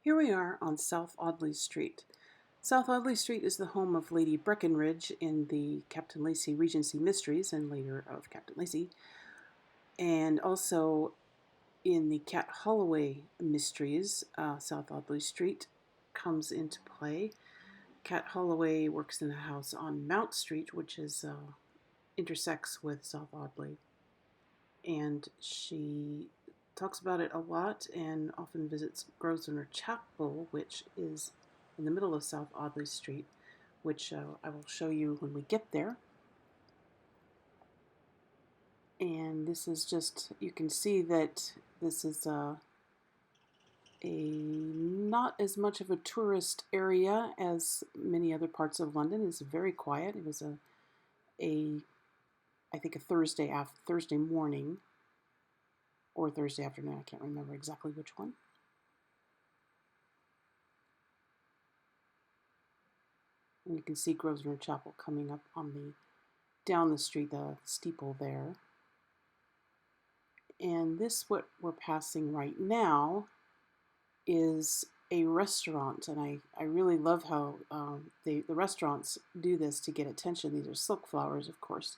Here we are on South Audley Street. South Audley Street is the home of Lady Breckenridge in the Captain Lacey Regency Mysteries and later of Captain Lacey, and also in the Cat Holloway Mysteries. South Audley Street comes into play. Cat Holloway works in a house on Mount Street, which is intersects with South Audley, and she talks about it a lot and often visits Grosvenor Chapel, which is in the middle of South Audley Street, which I will show you when we get there. And this is just, you can see that this is a not as much of a tourist area as many other parts of London. It's very quiet. It was I think a Thursday morning or Thursday afternoon. I can't remember exactly which one. And you can see Grosvenor Chapel coming up on down the street, the steeple there. And this, what we're passing right now, is a restaurant, and I really love how the restaurants do this to get attention. These are silk flowers, of course.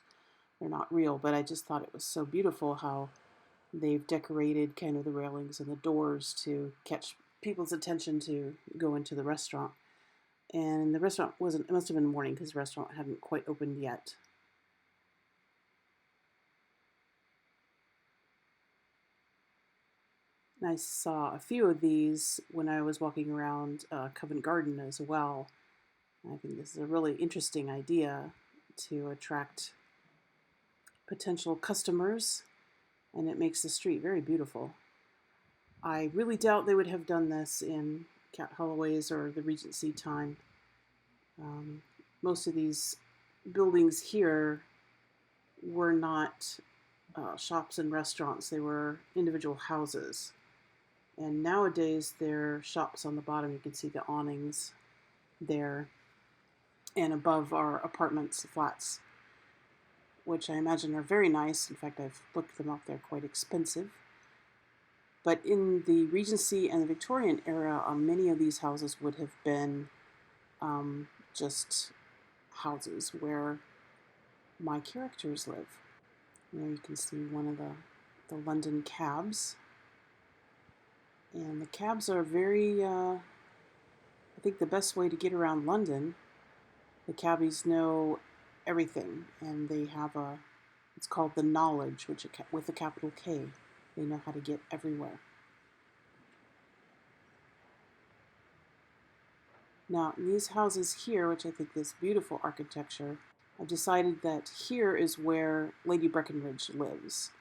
They're not real, but I just thought it was so beautiful how they've decorated kind of the railings and the doors to catch people's attention to go into the restaurant. And the restaurant it must have been morning because the restaurant hadn't quite opened yet. And I saw a few of these when I was walking around Covent Garden as well. I think this is a really interesting idea to attract potential customers, and it makes the street very beautiful. I really doubt they would have done this in Cat Holloway's or the Regency time. Most of these buildings here were not shops and restaurants. They were individual houses. And nowadays, there are shops on the bottom. You can see the awnings there. And above are apartments, flats, which I imagine are very nice. In fact, I've looked them up. They're quite expensive. But in the Regency and the Victorian era, many of these houses would have been just houses where my characters live. There you can see one of the London cabs. And the cabs are very, I think the best way to get around London. The cabbies know everything, and they have it's called the knowledge, with a capital K. They know how to get everywhere. Now, in these houses here, which I think is beautiful architecture, I've decided that here is where Lady Breckenridge lives.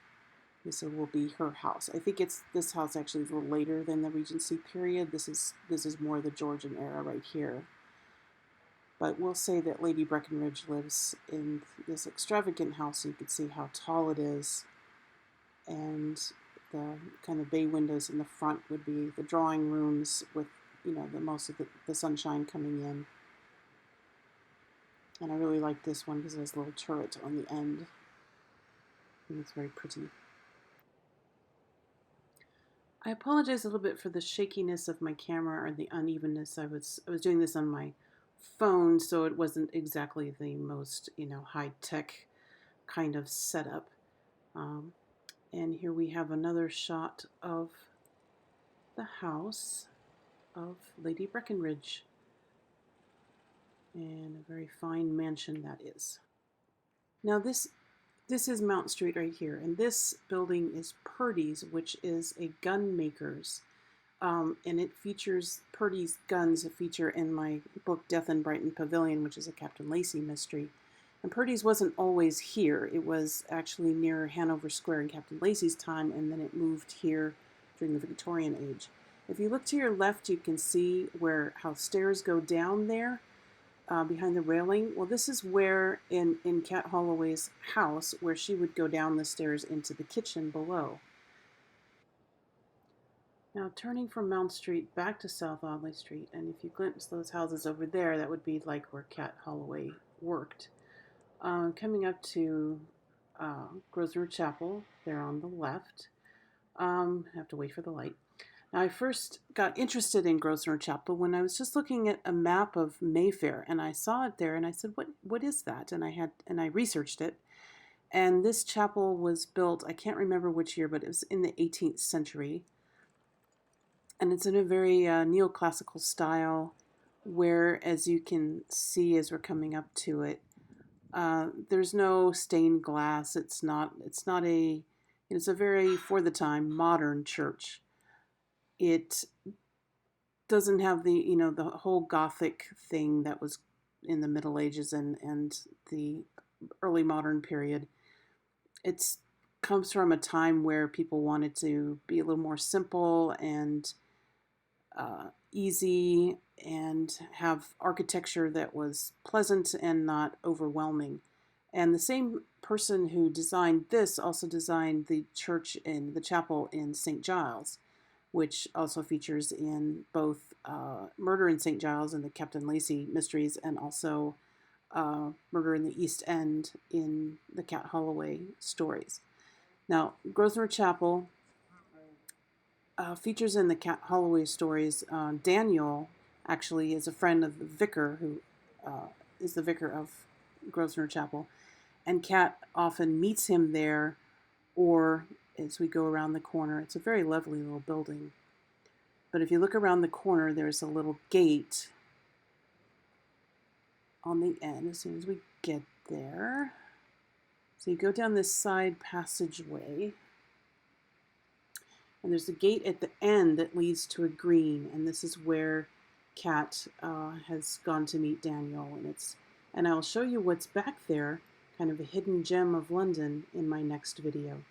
This will be her house. I think this house actually is a little later than the Regency period. This is more the Georgian era right here. But we'll say that Lady Breckenridge lives in this extravagant house. So you can see how tall it is. And the kind of bay windows in the front would be the drawing rooms with, the most of the sunshine coming in. And I really like this one because it has a little turret on the end. And it's very pretty. I apologize a little bit for the shakiness of my camera or the unevenness. I was doing this on my phone, so it wasn't exactly the most, high-tech kind of setup. And here we have another shot of the house of Lady Breckenridge. And a very fine mansion that is. Now this is Mount Street right here, and this building is Purdy's, which is a gun maker's, and it features Purdy's guns feature in my book Death in Brighton Pavilion, which is a Captain Lacey mystery. And Purdy's wasn't always here. It was actually near Hanover Square in Captain Lacey's time, and then it moved here during the Victorian age. If you look to your left, you can see how stairs go down there. Behind the railing. Well, this is where in Cat Holloway's house, where she would go down the stairs into the kitchen below. Now, turning from Mount Street back to South Audley Street, and if you glimpse those houses over there, that would be like where Cat Holloway worked. Coming up to Grosvenor Chapel, there on the left. I have to wait for the light. Now, I first got interested in Grosvenor Chapel when I was just looking at a map of Mayfair, and I saw it there, and I said, "What is that?" And I researched it, and this chapel was built. I can't remember which year, but it was in the 18th century, and it's in a very neoclassical style, where, as you can see as we're coming up to it, there's no stained glass. It's not. It's not a. It's a very, for the time, modern church. It doesn't have the whole Gothic thing that was in the Middle Ages and the early modern period. It's comes from a time where people wanted to be a little more simple and easy and have architecture that was pleasant and not overwhelming. And the same person who designed this also designed the church in the chapel in St. Giles, which also features in both Murder in St. Giles and the Captain Lacey Mysteries, and also Murder in the East End in the Cat Holloway stories. Now, Grosvenor Chapel features in the Cat Holloway stories. Daniel actually is a friend of the vicar, who is the vicar of Grosvenor Chapel, and Cat often meets him there, or as we go around the corner. It's a very lovely little building. But if you look around the corner, there's a little gate on the end as soon as we get there. So you go down this side passageway, and there's a gate at the end that leads to a green, and this is where Cat has gone to meet Daniel, and I'll show you what's back there, kind of a hidden gem of London, in my next video.